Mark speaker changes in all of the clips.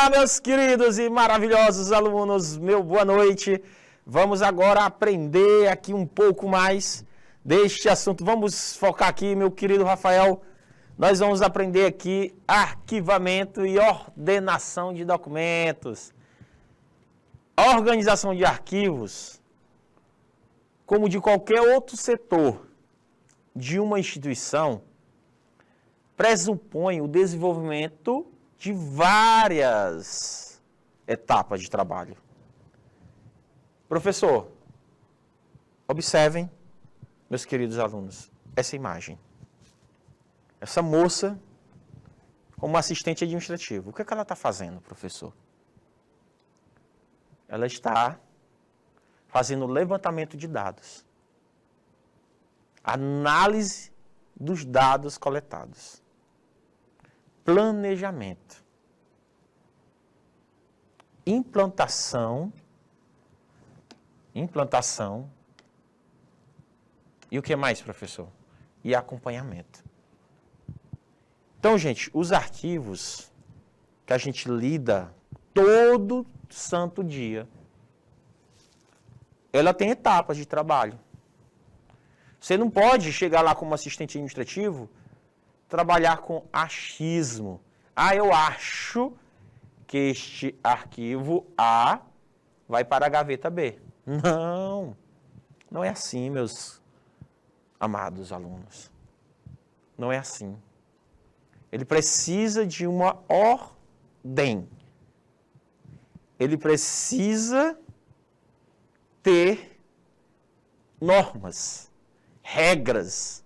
Speaker 1: Olá, meus queridos e maravilhosos alunos, meu boa noite. Vamos agora aprender aqui um pouco mais deste assunto. Vamos focar aqui, meu querido Rafael. Nós vamos aprender aqui arquivamento e ordenação de documentos. A organização de arquivos, como de qualquer outro setor de uma instituição, pressupõe o desenvolvimento de várias etapas de trabalho. Professor, observem, meus queridos alunos, essa imagem. Essa moça, como assistente administrativo, o que é que ela está fazendo, professor? Ela está fazendo levantamento de dados. Análise dos dados coletados. Planejamento. Implantação. E o que mais, professor? E acompanhamento. Então, gente, os arquivos que a gente lida todo santo dia, ela tem etapas de trabalho. Você não pode chegar lá como assistente administrativo, trabalhar com achismo. Eu acho que este arquivo A vai para a gaveta B. Não é assim, meus amados alunos. Não é assim. Ele precisa de uma ordem. Ele precisa ter normas, regras.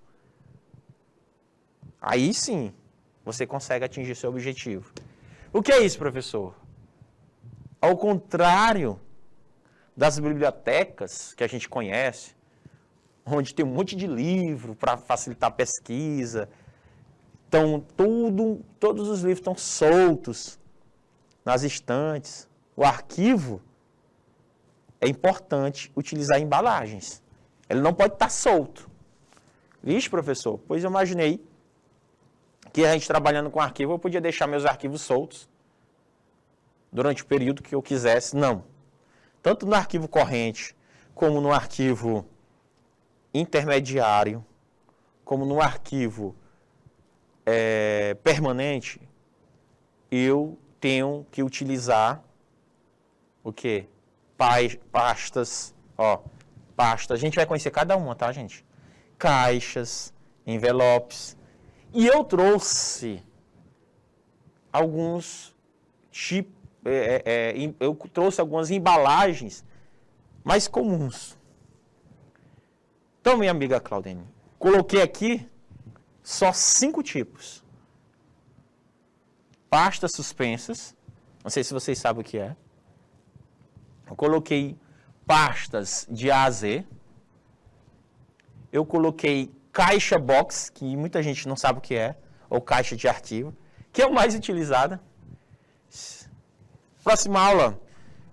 Speaker 1: Aí sim, você consegue atingir seu objetivo. O que é isso, professor? Ao contrário das bibliotecas que a gente conhece, onde tem um monte de livro para facilitar a pesquisa, então todos os livros estão soltos nas estantes. O arquivo é importante utilizar embalagens. Ele não pode estar solto. Vixe, professor, pois eu imaginei que a gente trabalhando com arquivo, eu podia deixar meus arquivos soltos durante o período que eu quisesse. Não. Tanto no arquivo corrente, como no arquivo intermediário, como no arquivo permanente, eu tenho que utilizar o quê? Pastas, pastas. A gente vai conhecer cada uma, tá, gente? Caixas, envelopes. E eu trouxe alguns tipos, eu trouxe algumas embalagens mais comuns. Então, minha amiga Claudine, coloquei aqui só 5 tipos. Pastas suspensas, não sei se vocês sabem o que é. Eu coloquei pastas de A a Z. Eu coloquei caixa box, que muita gente não sabe o que é, ou caixa de arquivo, que é o mais utilizada. Próxima aula,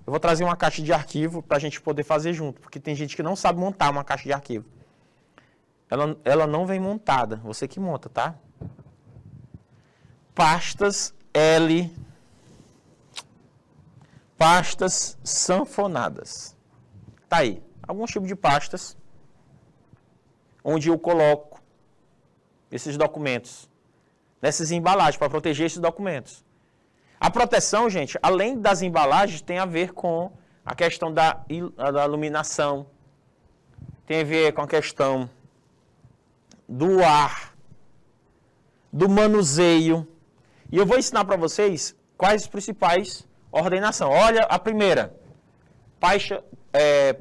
Speaker 1: eu vou trazer uma caixa de arquivo para a gente poder fazer junto, porque tem gente que não sabe montar uma caixa de arquivo. Ela não vem montada, você que monta, tá? Pastas L, pastas sanfonadas. Tá aí, alguns tipos de pastas onde eu coloco esses documentos nessas embalagens para proteger esses documentos. A proteção, gente, além das embalagens, tem a ver com a questão da iluminação, tem a ver com a questão do ar, do manuseio. E eu vou ensinar para vocês quais as principais ordenações. Olha a primeira,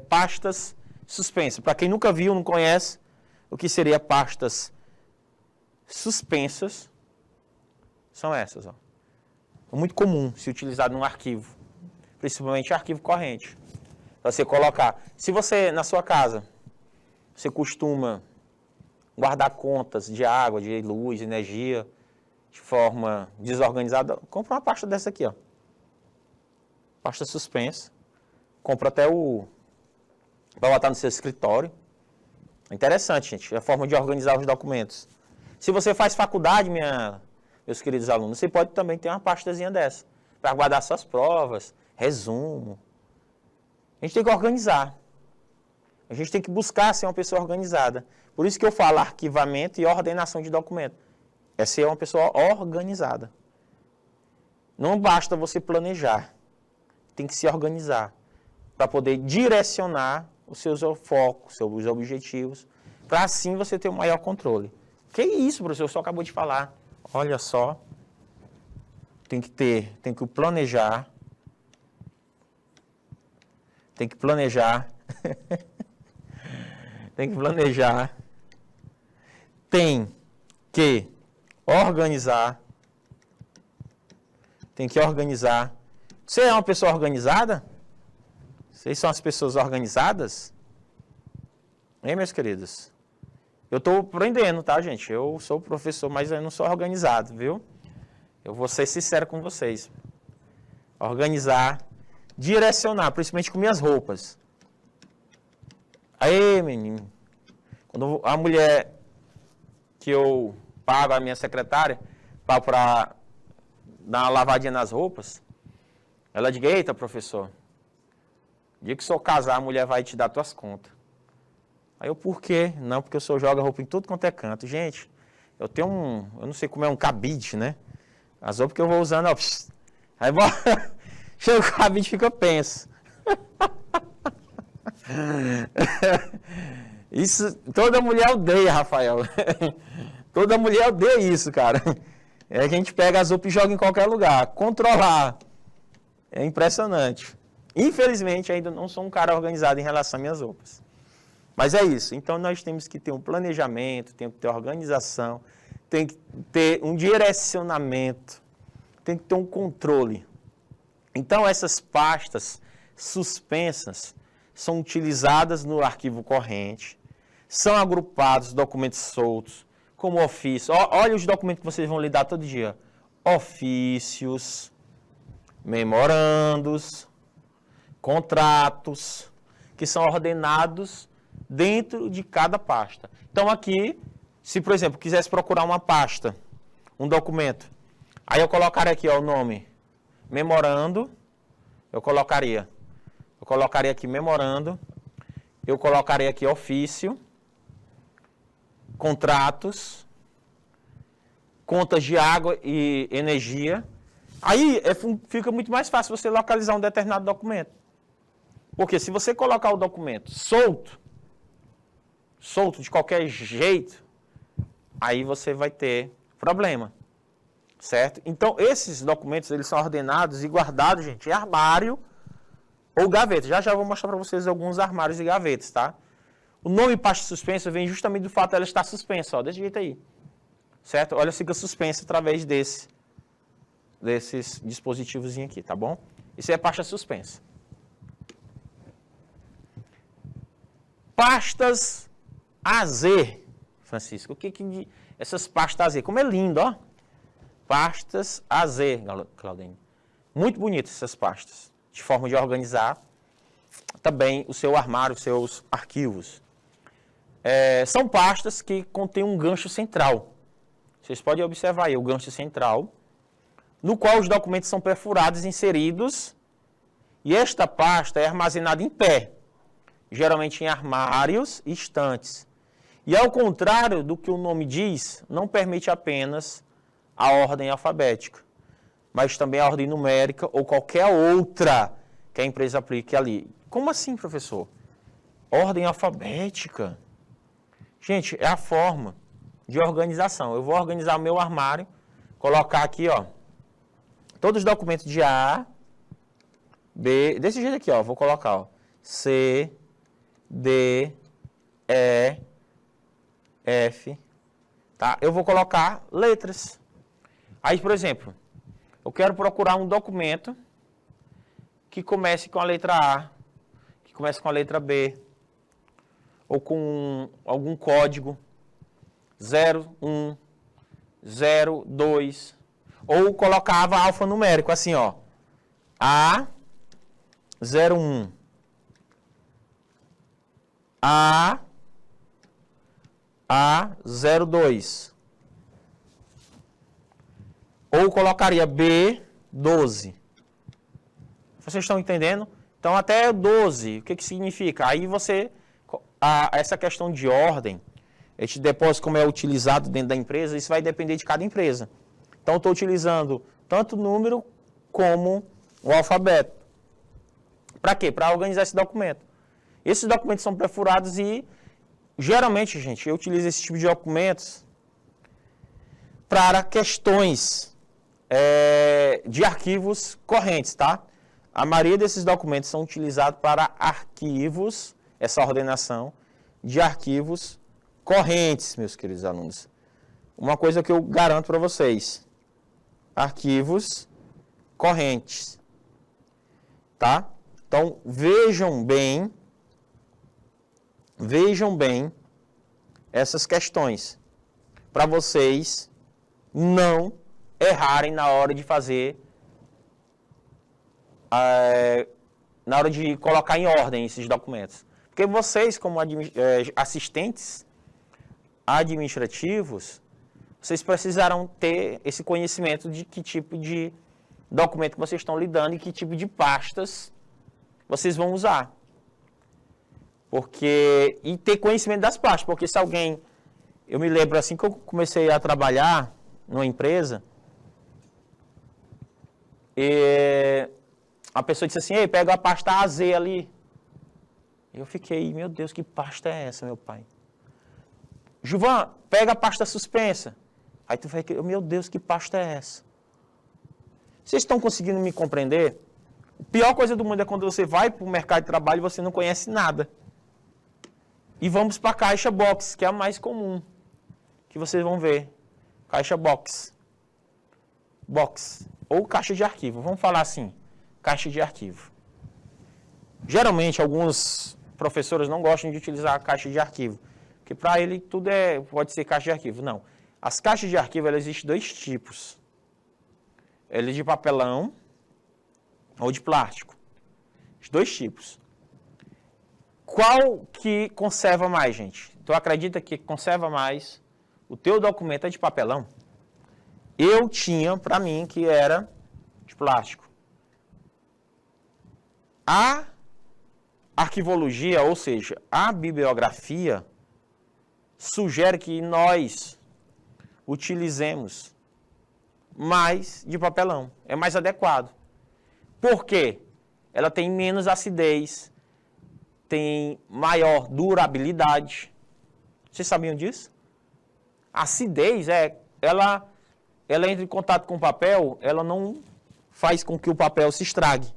Speaker 1: pastas suspensas. Para quem nunca viu, não conhece, o que seria pastas suspensas são essas. É muito comum se utilizar num arquivo, principalmente arquivo corrente. Você colocar, se você na sua casa, você costuma guardar contas de água, de luz, de energia, de forma desorganizada, compra uma pasta dessa aqui, pasta suspensa. Compra até para botar no seu escritório. É interessante, gente, é a forma de organizar os documentos. Se você faz faculdade, meus queridos alunos, você pode também ter uma pastazinha dessa, para guardar suas provas, resumo. A gente tem que organizar. A gente tem que buscar ser uma pessoa organizada. Por isso que eu falo arquivamento e ordenação de documento. É ser uma pessoa organizada. Não basta você planejar. Tem que se organizar para poder direcionar os seus focos, seus objetivos, para assim você ter um maior controle. Que isso, professor? Só acabou de falar. Olha só. Tem que planejar. Tem que planejar. Tem que planejar. Tem que organizar. Tem que organizar. Você é uma pessoa organizada? Vocês são as pessoas organizadas? Hein, meus queridos? Eu estou aprendendo, tá, gente? Eu sou professor, mas eu não sou organizado, viu? Eu vou ser sincero com vocês. Organizar, direcionar, principalmente com minhas roupas. Aí, menino, quando a mulher que eu pago, a minha secretária, para dar uma lavadinha nas roupas, ela diz: eita, professor, dia que o senhor casar, a mulher vai te dar tuas contas. Aí eu, por quê? Não, porque o senhor joga roupa em tudo quanto é canto. Gente, eu tenho eu não sei como é um cabide, né? As roupas que eu vou usando, ó, aí chega o cabide e fica penso. Isso, toda mulher odeia, Rafael. Toda mulher odeia isso, cara. A gente pega as roupas e joga em qualquer lugar. Controlar. É impressionante. Infelizmente, ainda não sou um cara organizado em relação às minhas roupas. Mas é isso. Então, nós temos que ter um planejamento, temos que ter organização, tem que ter um direcionamento, tem que ter um controle. Então, essas pastas suspensas são utilizadas no arquivo corrente, são agrupados documentos soltos, como ofício. Olha os documentos que vocês vão lidar todo dia. Ofícios, memorandos, contratos, que são ordenados dentro de cada pasta. Então aqui, se por exemplo, quisesse procurar uma pasta, um documento, aí eu colocaria aqui ó, o nome memorando, eu colocaria aqui memorando, eu colocaria aqui ofício, contratos, contas de água e energia. Aí fica muito mais fácil você localizar um determinado documento. Porque se você colocar o documento solto de qualquer jeito, aí você vai ter problema, certo? Então, esses documentos, eles são ordenados e guardados, gente, em armário ou gaveta. Já vou mostrar para vocês alguns armários e gavetas, tá? O nome pasta suspensa vem justamente do fato dela estar suspensa, ó, desse jeito aí, certo? Olha, fica suspensa através desses dispositivos aqui, tá bom? Isso é pasta suspensa. Pastas AZ, Francisco, o que essas pastas AZ? Como é lindo, ó. Pastas AZ, Claudine. Muito bonitas essas pastas, de forma de organizar também o seu armário, os seus arquivos. São pastas que contêm um gancho central. Vocês podem observar aí o gancho central, no qual os documentos são perfurados, inseridos, e esta pasta é armazenada em pé, geralmente em armários e estantes. E ao contrário do que o nome diz, não permite apenas a ordem alfabética, mas também a ordem numérica ou qualquer outra que a empresa aplique ali. Como assim, professor? Ordem alfabética? Gente, é a forma de organização. Eu vou organizar o meu armário, colocar aqui, ó, todos os documentos de A, B, desse jeito aqui, ó, vou colocar, ó, C, D, E, F, tá? Eu vou colocar letras. Aí, por exemplo, eu quero procurar um documento que comece com a letra A, que comece com a letra B, ou com algum código 01, 02, ou colocava alfanumérico, assim, ó, A01, A02, ou colocaria B12, Vocês estão entendendo? Então, até 12, o que significa? Aí essa questão de ordem, este depósito como é utilizado dentro da empresa, isso vai depender de cada empresa. Então, estou utilizando tanto o número como o alfabeto. Para quê? Para organizar esse documento. Esses documentos são perfurados e, geralmente, gente, eu utilizo esse tipo de documentos para questões de arquivos correntes, tá? A maioria desses documentos são utilizados para arquivos, essa ordenação de arquivos correntes, meus queridos alunos. Uma coisa que eu garanto para vocês, arquivos correntes, tá? Então, vejam bem essas questões, para vocês não errarem na hora de fazer, na hora de colocar em ordem esses documentos. Porque vocês, como assistentes administrativos, vocês precisarão ter esse conhecimento de que tipo de documento que vocês estão lidando e que tipo de pastas vocês vão usar. E ter conhecimento das pastas, porque se alguém... Eu me lembro, assim que eu comecei a trabalhar numa empresa, a pessoa disse assim, ei, pega a pasta AZ ali. Eu fiquei, meu Deus, que pasta é essa, meu pai? Gilvan, pega a pasta suspensa. Aí tu vai, meu Deus, que pasta é essa? Vocês estão conseguindo me compreender? A pior coisa do mundo é quando você vai para o mercado de trabalho e você não conhece nada. E vamos para a caixa box, que é a mais comum, que vocês vão ver. Caixa box. Box. Ou caixa de arquivo. Vamos falar assim, caixa de arquivo. Geralmente, alguns professores não gostam de utilizar a caixa de arquivo, porque para ele tudo pode ser caixa de arquivo. Não. As caixas de arquivo, existem dois tipos. Ela é de papelão ou de plástico. Os dois tipos. Qual que conserva mais, gente? Tu acredita que conserva mais? O teu documento é de papelão? Eu tinha, para mim, que era de plástico. A arquivologia, ou seja, a bibliografia, sugere que nós utilizemos mais de papelão. É mais adequado. Por quê? Ela tem menos acidez, tem maior durabilidade. Vocês sabiam disso? A acidez, ela entra em contato com o papel, ela não faz com que o papel se estrague.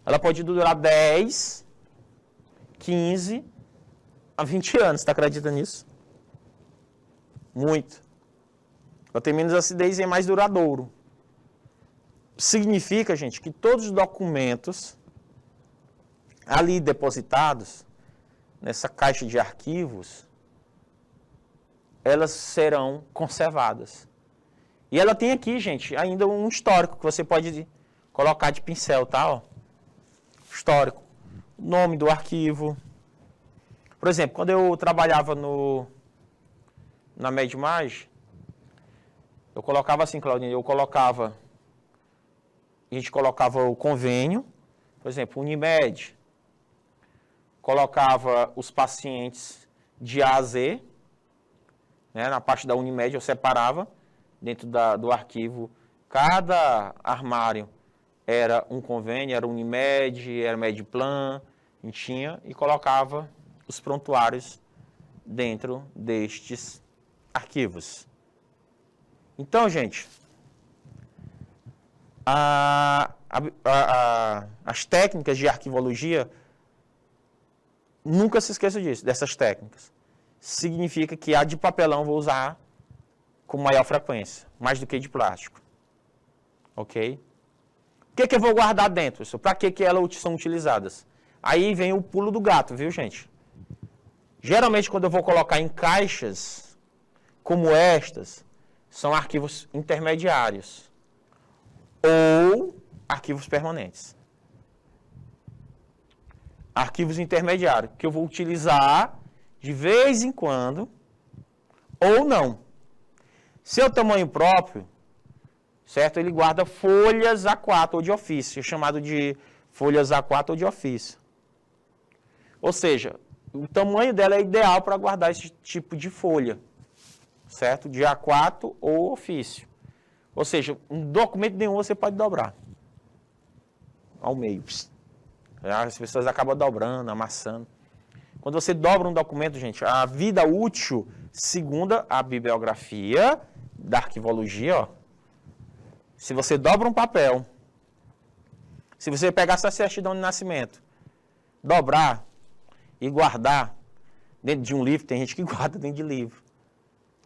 Speaker 1: Ela pode durar 10, 15 a 20 anos. Você acredita nisso? Muito. Ela tem menos acidez e é mais duradouro. Significa, gente, que todos os documentos ali depositados nessa caixa de arquivos, elas serão conservadas. E ela tem aqui, gente, ainda um histórico que você pode colocar de pincel, tá? Ó. Histórico. Nome do arquivo. Por exemplo, quando eu trabalhava na Medimage, eu colocava assim, Claudinho, a gente colocava o convênio, por exemplo, Unimed, colocava os pacientes de A a Z, né, na parte da Unimed eu separava, dentro do arquivo, cada armário era um convênio, era Unimed, era Medplan, a gente tinha, e colocava os prontuários dentro destes arquivos. Então, gente, as técnicas de arquivologia, nunca se esqueça disso, dessas técnicas. Significa que a de papelão vou usar com maior frequência, mais do que de plástico. Ok? O que eu vou guardar dentro? Para que elas são utilizadas? Aí vem o pulo do gato, viu, gente? Geralmente, quando eu vou colocar em caixas como estas, são arquivos intermediários ou arquivos permanentes. Arquivos intermediários, que eu vou utilizar de vez em quando ou não. Seu tamanho próprio, certo? Ele guarda folhas A4 ou de ofício, chamado de folhas A4 ou de ofício. Ou seja, o tamanho dela é ideal para guardar esse tipo de folha, certo? De A4 ou ofício. Ou seja, um documento nenhum você pode dobrar ao meio. As pessoas acabam dobrando, amassando. Quando você dobra um documento, gente, a vida útil, segundo a bibliografia da arquivologia, ó, se você dobra um papel, se você pegar essa certidão de nascimento, dobrar e guardar dentro de um livro, tem gente que guarda dentro de livro,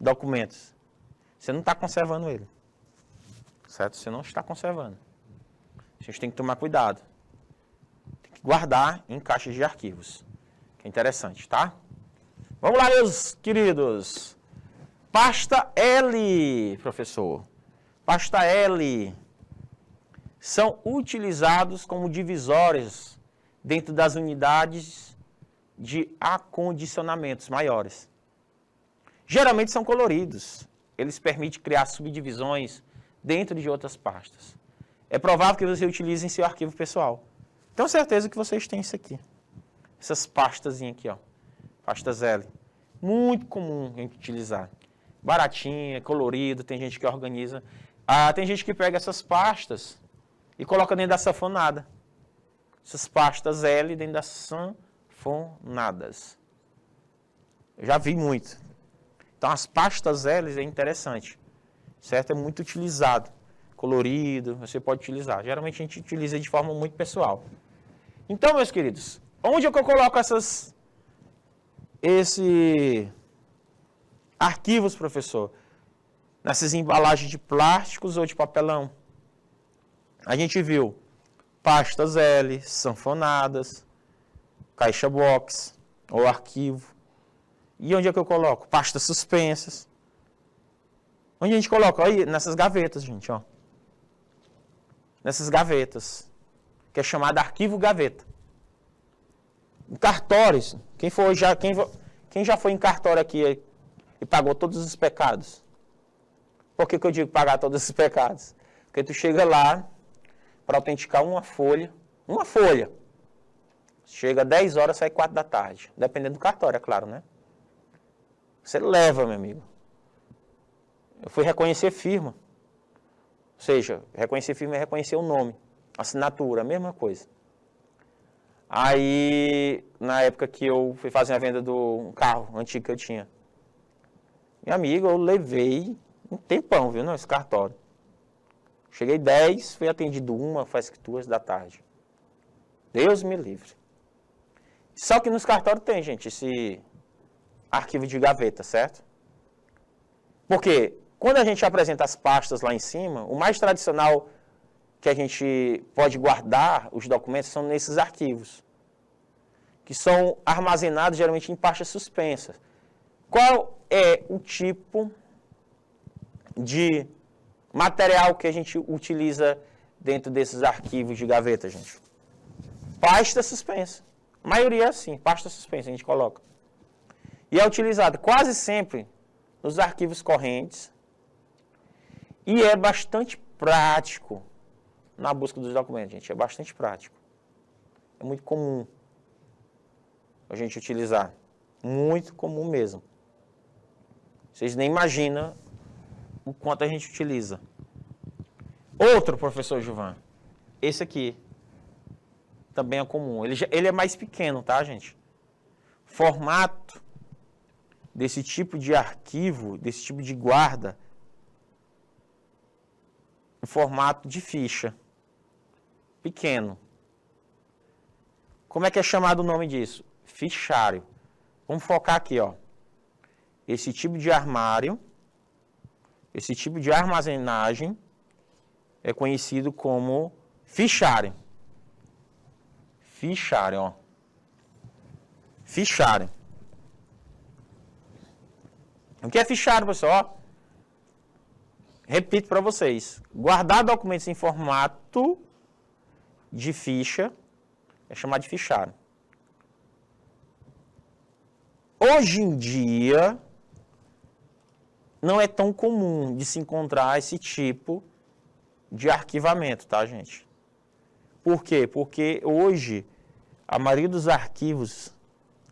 Speaker 1: documentos, você não está conservando ele, certo? Você não está conservando. A gente tem que tomar cuidado. Tem que guardar em caixas de arquivos. Que é interessante, tá? Vamos lá, meus queridos. Pasta L, professor. Pasta L são utilizados como divisórios dentro das unidades de acondicionamentos maiores. Geralmente são coloridos. Eles permitem criar subdivisões dentro de outras pastas. É provável que você utilize em seu arquivo pessoal. Tenho certeza que vocês têm isso aqui. Essas pastas aqui, ó. Pastas L. Muito comum a gente utilizar. Baratinha, colorido, tem gente que organiza. Tem gente que pega essas pastas e coloca dentro da sanfonada. Essas pastas L dentro das sanfonadas. Eu já vi muito. Então, as pastas L é interessante. Certo? É muito utilizado. Colorido, você pode utilizar. Geralmente a gente utiliza de forma muito pessoal. Então, meus queridos, onde é que eu coloco esses arquivos, professor? Nessas embalagens de plásticos ou de papelão? A gente viu pastas L, sanfonadas, caixa box ou arquivo. E onde é que eu coloco? Pastas suspensas. Onde a gente coloca? Aí, nessas gavetas, gente, ó. Nessas gavetas, que é chamada arquivo gaveta. Em cartórios, quem já foi em cartório aqui e pagou todos os pecados? Por que eu digo pagar todos os pecados? Porque tu chega lá para autenticar uma folha, chega 10 horas, sai 4 da tarde, dependendo do cartório, é claro, né? Você leva, meu amigo. Eu fui reconhecer firma. Ou seja, reconhecer firma é reconhecer o nome, assinatura, a mesma coisa. Aí, na época que eu fui fazer a venda do carro antigo que eu tinha, minha amiga, eu levei um tempão, viu, nesse cartório. Cheguei 10, fui atendido 1, faz 2 da tarde. Deus me livre. Só que nos cartórios tem, gente, esse arquivo de gaveta, certo? Porque quando a gente apresenta as pastas lá em cima, o mais tradicional que a gente pode guardar os documentos são nesses arquivos, que são armazenados geralmente em pastas suspensas. Qual é o tipo de material que a gente utiliza dentro desses arquivos de gaveta, gente? Pasta suspensa. A maioria é assim, pasta suspensa a gente coloca. E é utilizado quase sempre nos arquivos correntes e é bastante prático na busca dos documentos, gente. É bastante prático. É muito comum a gente utilizar. Muito comum mesmo. Vocês nem imaginam o quanto a gente utiliza. Outro, professor Gilvan. Esse aqui. Também é comum. Ele é mais pequeno, tá, gente? Formato desse tipo de arquivo, desse tipo de guarda, em formato de ficha. Pequeno. Como é que é chamado o nome disso? Fichário. Vamos focar aqui, ó. Esse tipo de armário, esse tipo de armazenagem é conhecido como fichário. Fichário, ó. Fichário. O que é fichário, pessoal? Repito para vocês. Guardar documentos em formato de ficha é chamado de fichário. Hoje em dia, não é tão comum de se encontrar esse tipo de arquivamento, tá, gente? Por quê? Porque hoje a maioria dos arquivos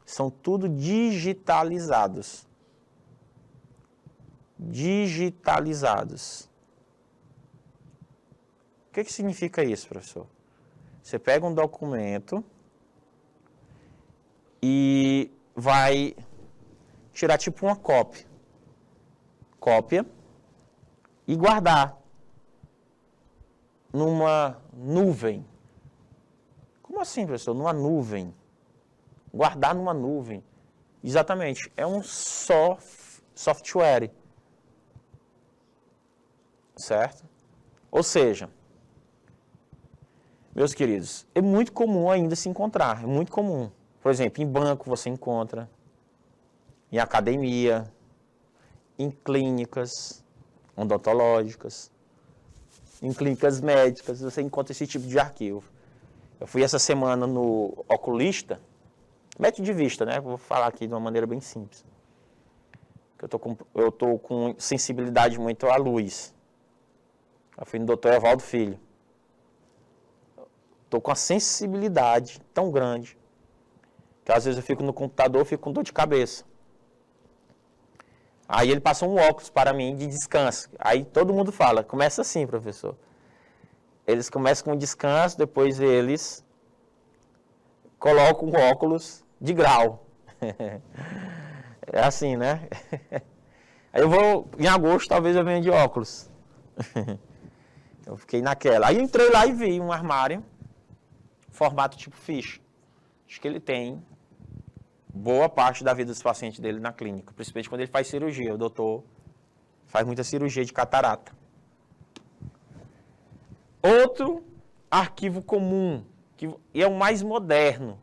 Speaker 1: são tudo digitalizados. Digitalizados. O que significa isso, professor? Você pega um documento e vai tirar tipo uma cópia e guardar numa nuvem. Como assim, professor? Numa nuvem. Guardar numa nuvem. Exatamente. É um software. Certo? Ou seja, meus queridos, é muito comum ainda se encontrar. É muito comum. Por exemplo, em banco você encontra, em academia, em clínicas odontológicas, em clínicas médicas, você encontra esse tipo de arquivo. Eu fui essa semana no oculista, método de vista, né? Vou falar aqui de uma maneira bem simples. Eu tô com sensibilidade muito à luz. Eu fui no doutor Evaldo Filho. Estou com a sensibilidade tão grande que às vezes eu fico no computador, fico com dor de cabeça. Aí ele passou um óculos para mim de descanso. Aí todo mundo fala, começa assim, professor. Eles começam com descanso, depois eles colocam o óculos de grau. É assim, né? Aí eu vou, em agosto, talvez eu venha de óculos. Eu fiquei naquela. Aí eu entrei lá e vi um armário, formato tipo ficha. Acho que ele tem boa parte da vida dos pacientes dele na clínica, principalmente quando ele faz cirurgia. O doutor faz muita cirurgia de catarata. Outro arquivo comum, que é o mais moderno.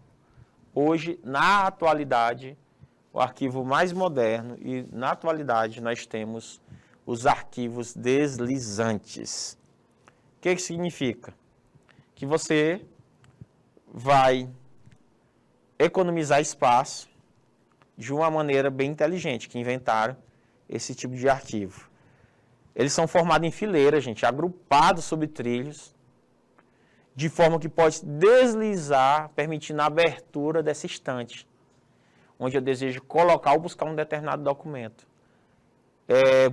Speaker 1: Hoje, na atualidade, o arquivo mais moderno e na atualidade nós temos os arquivos deslizantes. O que significa? Que você vai economizar espaço de uma maneira bem inteligente, que inventaram esse tipo de arquivo. Eles são formados em fileira, gente, agrupados sobre trilhos, de forma que pode deslizar, permitindo a abertura dessa estante, onde eu desejo colocar ou buscar um determinado documento.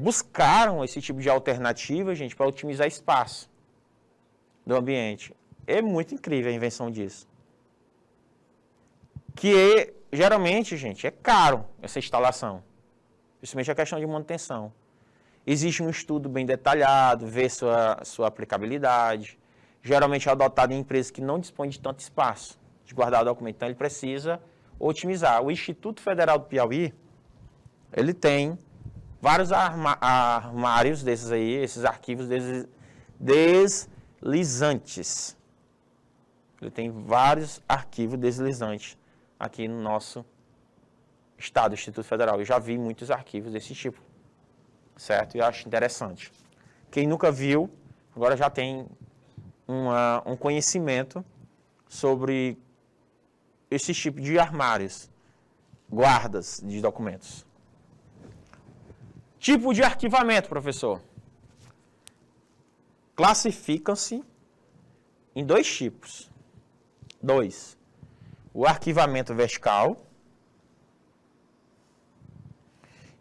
Speaker 1: Buscaram esse tipo de alternativa, gente, para otimizar espaço do ambiente. É muito incrível a invenção disso. Que geralmente, gente, é caro essa instalação. Principalmente a questão de manutenção. Existe um estudo bem detalhado, ver sua aplicabilidade. Geralmente é adotado em empresas que não dispõem de tanto espaço de guardar o documento. Então ele precisa otimizar. O Instituto Federal do Piauí, ele tem vários armários desses aí, esses arquivos deslizantes. Ele tem vários arquivos deslizantes aqui no nosso estado, Instituto Federal. Eu já vi muitos arquivos desse tipo, certo? E eu acho interessante. Quem nunca viu, agora já tem um conhecimento sobre esse tipo de armários, guardas de documentos. Tipo de arquivamento, professor. Classificam-se em dois tipos. O arquivamento vertical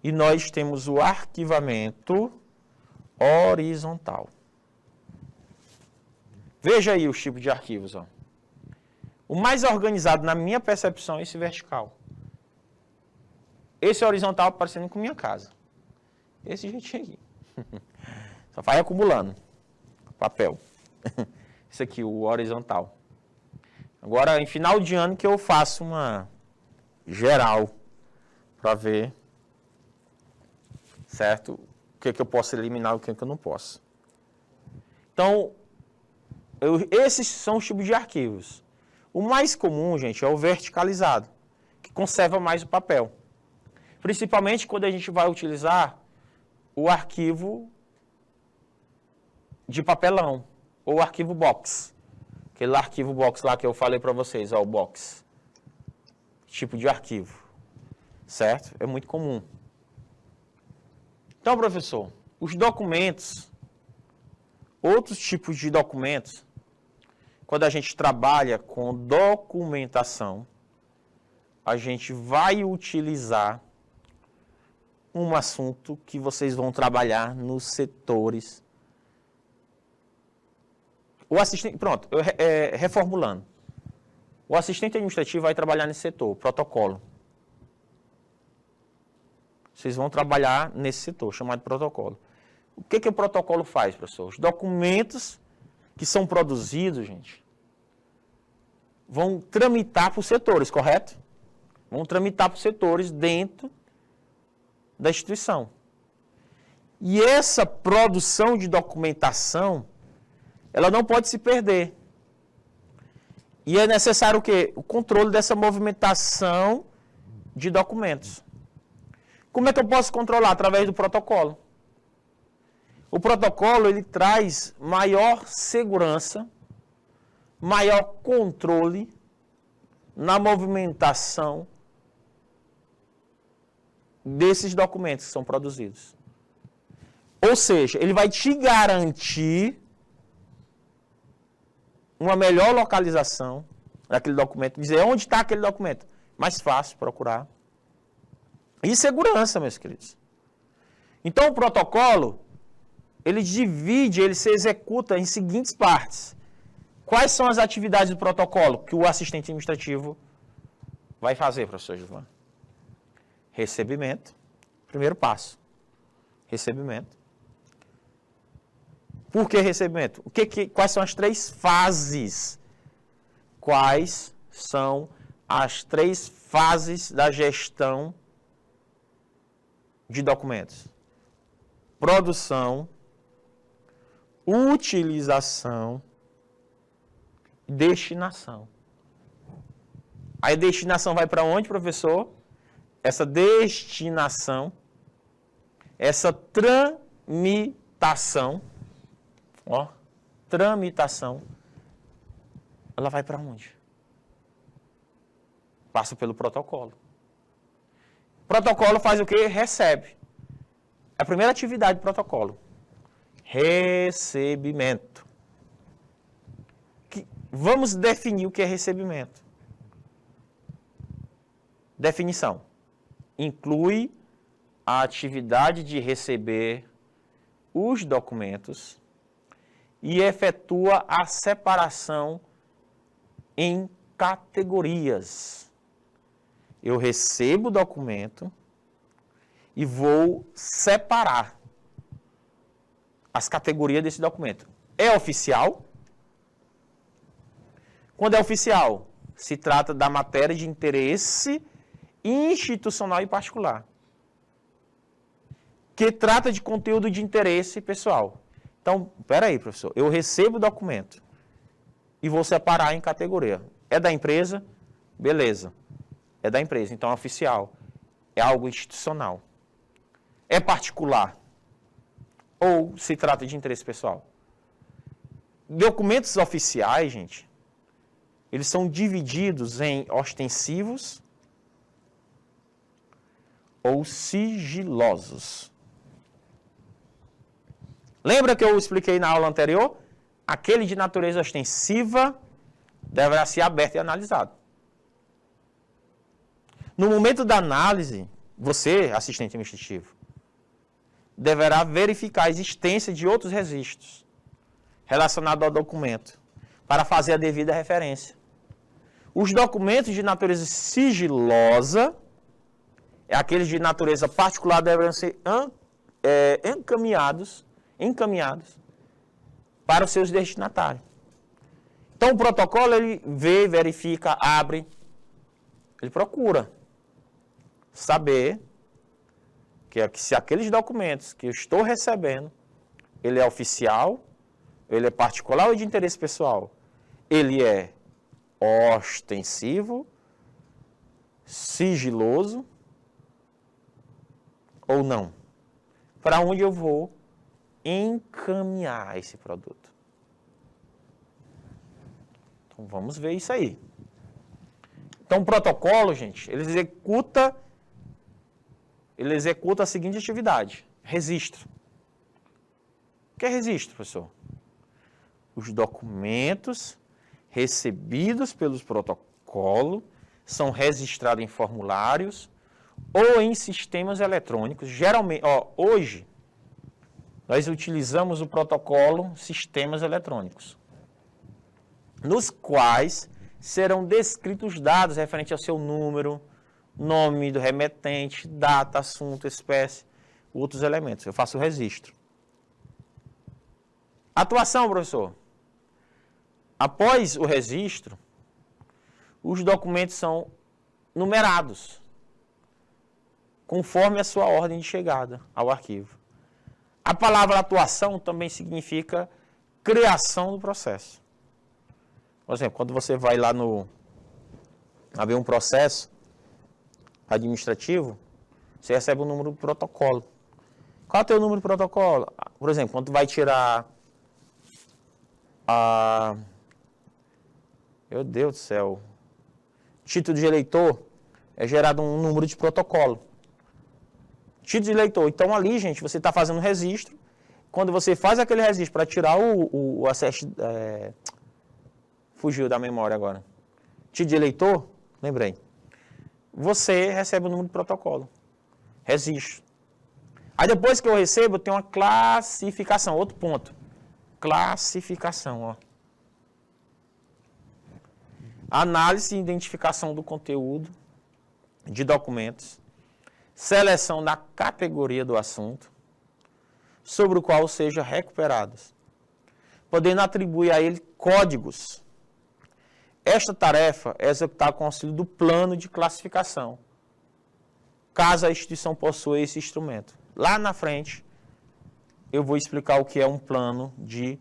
Speaker 1: e nós temos o arquivamento horizontal. Veja aí os tipos de arquivos. Ó. O mais organizado, na minha percepção, é esse vertical. Esse horizontal parecendo com minha casa. Esse jeitinho aqui. Só vai acumulando papel. Esse aqui, o horizontal. Agora, em final de ano, que eu faço uma geral para ver, certo? O que eu posso eliminar e o que eu não posso. Então, esses são os tipos de arquivos. O mais comum, gente, é o verticalizado, que conserva mais o papel. Principalmente quando a gente vai utilizar o arquivo de papelão, ou arquivo box. Aquele arquivo box lá que eu falei para vocês, ó, o box. Tipo de arquivo, certo? É muito comum. Então, professor, os documentos outros tipos de documentos, quando a gente trabalha com documentação, a gente vai utilizar um assunto que vocês vão trabalhar nos setores. O assistente, pronto, reformulando. O assistente administrativo vai trabalhar nesse setor, protocolo. Vocês vão trabalhar nesse setor, chamado protocolo. O que o protocolo faz, professor? Os documentos que são produzidos, gente, vão tramitar por setores, correto? Vão tramitar por setores dentro da instituição. E essa produção de documentação, ela não pode se perder. E é necessário o quê? O controle dessa movimentação de documentos. Como é que eu posso controlar? Através do protocolo. O protocolo, ele traz maior segurança, maior controle na movimentação desses documentos que são produzidos. Ou seja, ele vai te garantir uma melhor localização daquele documento, dizer onde está aquele documento. Mais fácil procurar. E segurança, meus queridos. Então, o protocolo, ele se executa em seguintes partes. Quais são as atividades do protocolo que o assistente administrativo vai fazer, professor Gilvan? Recebimento. Primeiro passo. Recebimento. Por que recebimento? Quais são as 3 fases? Quais são as 3 fases da gestão de documentos? Produção, utilização e destinação. A destinação vai para onde, professor? Essa destinação, essa tramitação, ela vai para onde? Passa pelo protocolo. O protocolo faz o quê? Recebe. A primeira atividade do protocolo. Recebimento. Vamos definir o que é recebimento. Definição. Inclui a atividade de receber os documentos e efetua a separação em categorias. Eu recebo o documento e vou separar as categorias desse documento. É oficial? Quando é oficial, se trata da matéria de interesse institucional e particular, que trata de conteúdo de interesse pessoal. Então, peraí, professor, eu recebo o documento e vou separar em categoria. É da empresa? Beleza. É da empresa, então é oficial. É algo institucional. É particular? Ou se trata de interesse pessoal? Documentos oficiais, gente, eles são divididos em ostensivos ou sigilosos. Lembra que eu expliquei na aula anterior? Aquele de natureza ostensiva deverá ser aberto e analisado. No momento da análise, você, assistente administrativo, deverá verificar a existência de outros registros relacionados ao documento para fazer a devida referência. Os documentos de natureza sigilosa, aqueles de natureza particular, deverão ser encaminhados para os seus destinatários. Então, o protocolo, ele vê, verifica, abre, ele procura saber que se aqueles documentos que eu estou recebendo, ele é oficial, ele é particular ou de interesse pessoal, ele é ostensivo, sigiloso ou não. Para onde eu vou encaminhar esse produto? Então, vamos ver isso aí. Então, o protocolo, gente, ele executa a seguinte atividade. Registro. O que é registro, professor? Os documentos recebidos pelos protocolos são registrados em formulários ou em sistemas eletrônicos. Geralmente, hoje, nós utilizamos o protocolo sistemas eletrônicos, nos quais serão descritos dados referentes ao seu número, nome do remetente, data, assunto, espécie, outros elementos. Eu faço o registro. Atuação, professor. Após o registro, os documentos são numerados, conforme a sua ordem de chegada ao arquivo. A palavra atuação também significa criação do processo. Por exemplo, quando você vai lá abrir um processo administrativo, você recebe o número do protocolo. Qual é o teu número de protocolo? Por exemplo, quando tu vai tirar meu Deus do céu, título de eleitor, é gerado um número de protocolo. Título de eleitor. Então ali, gente, você está fazendo um registro. Quando você faz aquele registro para tirar o acesso... fugiu da memória agora. Título de eleitor, lembrei. Você recebe o número de protocolo. Registro. Aí depois que eu recebo, eu tenho uma classificação. Outro ponto. Classificação, ó. Análise e identificação do conteúdo de documentos. Seleção da categoria do assunto, sobre o qual sejam recuperados, podendo atribuir a ele códigos. Esta tarefa é executada com auxílio do plano de classificação, caso a instituição possua esse instrumento. Lá na frente, eu vou explicar o que é um plano de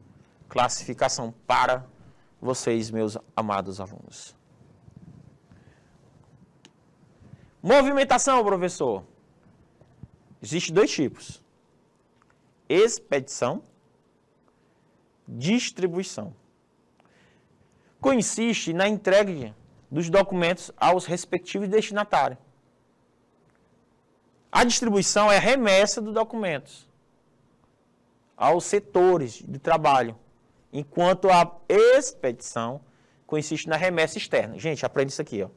Speaker 1: classificação para vocês, meus amados alunos. Movimentação, professor. Existem dois tipos. Expedição, distribuição. Consiste na entrega dos documentos aos respectivos destinatários. A distribuição é a remessa dos documentos aos setores de trabalho, enquanto a expedição consiste na remessa externa. Gente, aprende isso aqui, ó.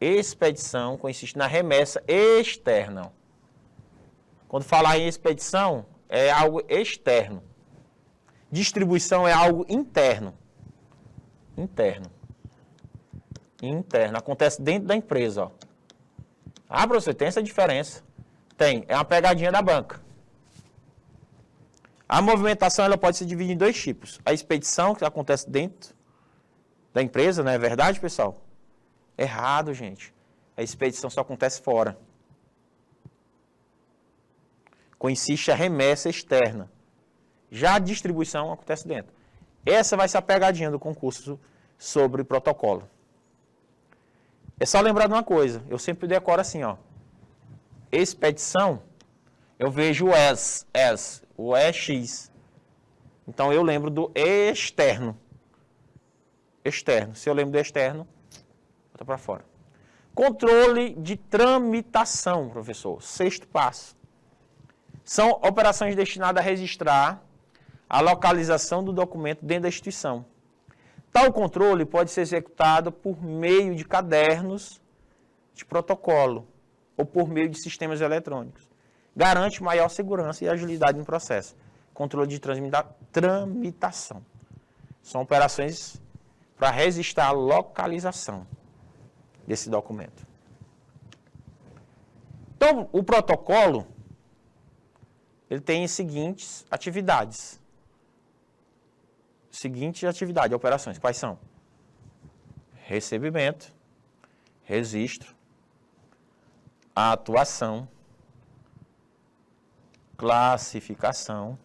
Speaker 1: Expedição consiste na remessa externa. Quando falar em expedição, é algo externo. Distribuição é algo interno. Interno. Acontece dentro da empresa, ó. Ah, professor, tem essa diferença? Tem. É uma pegadinha da banca. A movimentação ela pode se dividir em dois tipos. A expedição, que acontece dentro da empresa, não é verdade, pessoal? Errado, gente. A expedição só acontece fora. Consiste a remessa externa. Já a distribuição acontece dentro. Essa vai ser a pegadinha do concurso sobre protocolo. É só lembrar de uma coisa. Eu sempre decoro assim, ó. Expedição, eu vejo o as, o EX. Então eu lembro do externo. Externo. Se eu lembro do externo, bota para fora. Controle de tramitação, professor. Sexto passo. São operações destinadas a registrar a localização do documento dentro da instituição. Tal controle pode ser executado por meio de cadernos de protocolo ou por meio de sistemas eletrônicos. Garante maior segurança e agilidade no processo. Controle de tramitação. São operações para registrar a localização desse documento. Então, o protocolo ele tem as seguintes atividades. Operações. Quais são? Recebimento, registro, atuação, classificação,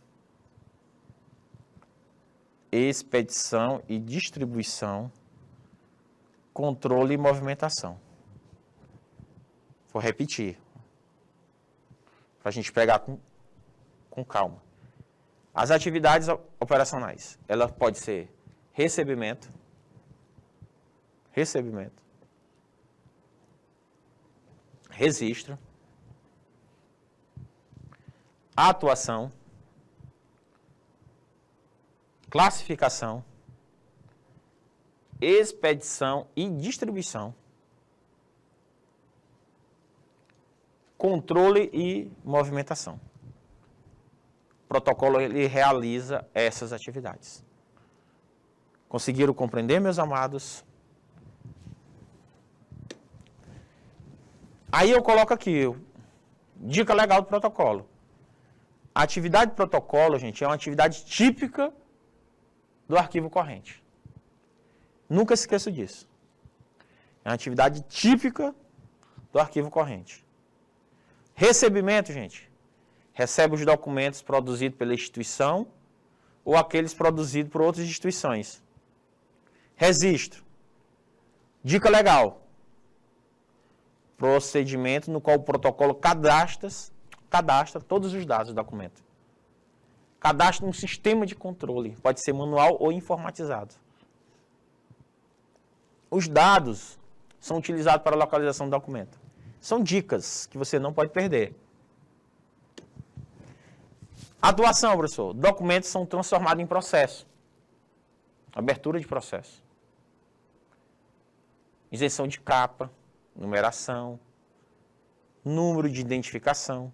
Speaker 1: expedição e distribuição, controle e movimentação. Vou repetir, para a gente pegar com calma. As atividades operacionais, ela pode ser recebimento, registro, atuação, classificação, expedição e distribuição, controle e movimentação. O protocolo ele realiza essas atividades. Conseguiram compreender, meus amados? Aí eu coloco aqui, dica legal do protocolo. A atividade de protocolo, gente, é uma atividade típica do arquivo corrente. Nunca se esqueça disso. É uma atividade típica do arquivo corrente. Recebimento, gente. Recebe os documentos produzidos pela instituição ou aqueles produzidos por outras instituições. Registro. Dica legal. Procedimento no qual o protocolo cadastra todos os dados do documento. Cadastra um sistema de controle. Pode ser manual ou informatizado. Os dados são utilizados para a localização do documento. São dicas que você não pode perder. Atuação, professor. Documentos são transformados em processo. Abertura de processo. Isenção de capa, numeração, número de identificação.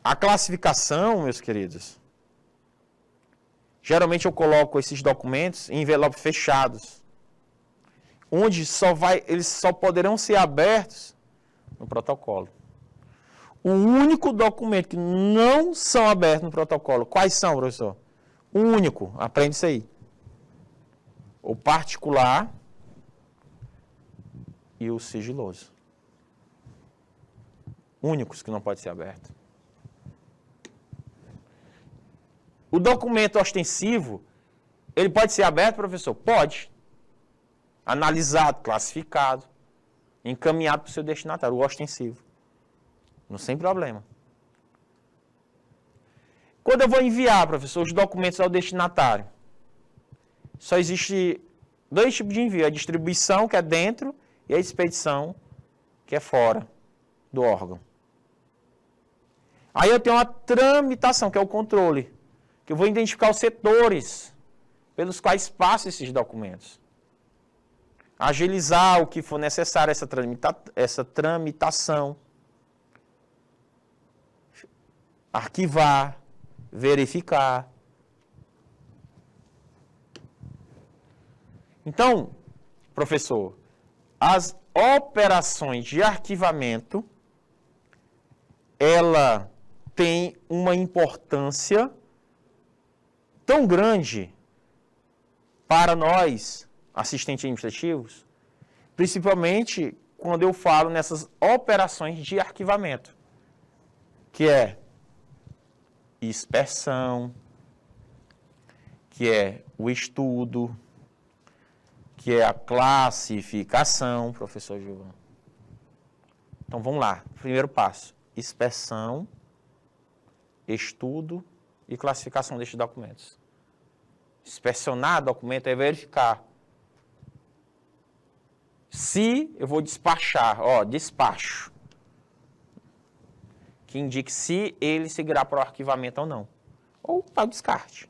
Speaker 1: A classificação, meus queridos, geralmente eu coloco esses documentos em envelopes fechados, onde eles só poderão ser abertos no protocolo. O único documento que não são abertos no protocolo, quais são, professor? O único, aprende isso aí. O particular e o sigiloso. Únicos que não podem ser abertos. O documento ostensivo, ele pode ser aberto, professor? Pode. Analisado, classificado, encaminhado para o seu destinatário, o ostensivo. Não sem problema. Quando eu vou enviar, professor, os documentos ao destinatário, só existe dois tipos de envio. A distribuição, que é dentro, e a expedição, que é fora do órgão. Aí eu tenho uma tramitação, que é o controle, que eu vou identificar os setores pelos quais passam esses documentos. Agilizar o que for necessário, essa tramitação. Arquivar, verificar. Então, professor, as operações de arquivamento, ela tem uma importância tão grande para nós, assistentes administrativos, principalmente quando eu falo nessas operações de arquivamento, que é dispersão, que é o estudo, que é a classificação, professor Gilvan. Então, vamos lá. Primeiro passo, inspeção, estudo e classificação destes documentos. Inspecionar documento é verificar se eu vou despachar, despacho, que indique se ele seguirá para o arquivamento ou não, ou para o descarte.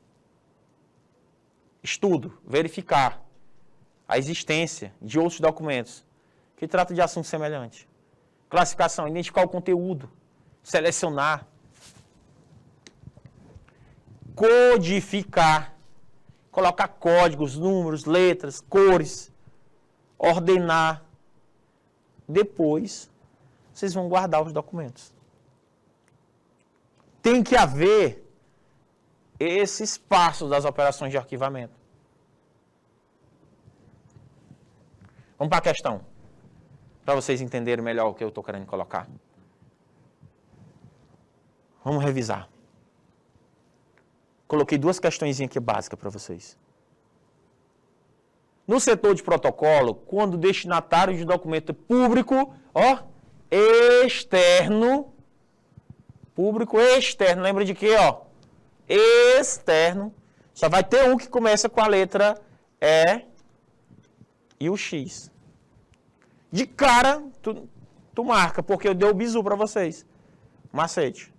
Speaker 1: Estudo, verificar a existência de outros documentos que tratam de assuntos semelhantes. Classificação, identificar o conteúdo, selecionar. Codificar, colocar códigos, números, letras, cores, ordenar. Depois, vocês vão guardar os documentos. Tem que haver esses passos das operações de arquivamento. Vamos para a questão, para vocês entenderem melhor o que eu estou querendo colocar. Vamos revisar. Coloquei duas questões aqui básicas para vocês. No setor de protocolo, quando o destinatário de documento público, externo, público externo, lembra de quê? Externo, só vai ter um que começa com a letra E e o X. De cara, tu marca, porque eu dei o bizu para vocês. Macete.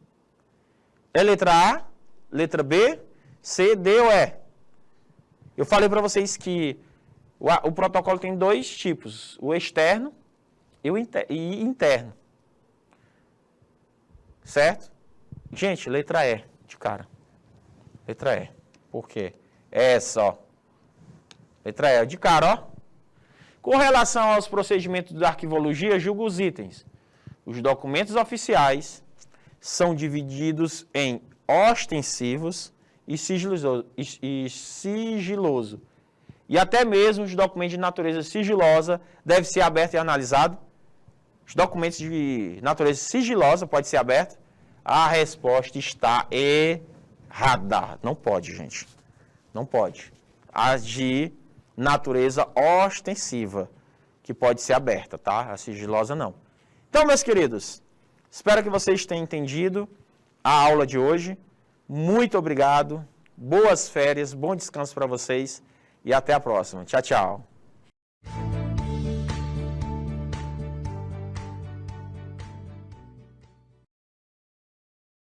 Speaker 1: É letra A letra B, C, D ou E. Eu falei para vocês que o protocolo tem dois tipos, o externo e o interno. Certo? Gente, letra E, de cara. Letra E. Por quê? Essa, ó. Letra E, de cara, ó. Com relação aos procedimentos da arquivologia, julgo os itens. Os documentos oficiais são divididos em ostensivos e sigiloso. E até mesmo os documentos de natureza sigilosa devem ser abertos e analisados. Os documentos de natureza sigilosa podem ser abertos. A resposta está errada. Não pode, gente. Não pode. As de natureza ostensiva, que pode ser aberta, tá? A sigilosa não. Então, meus queridos, espero que vocês tenham entendido a aula de hoje. Muito obrigado. Boas férias, bom descanso para vocês e até a próxima. Tchau, tchau.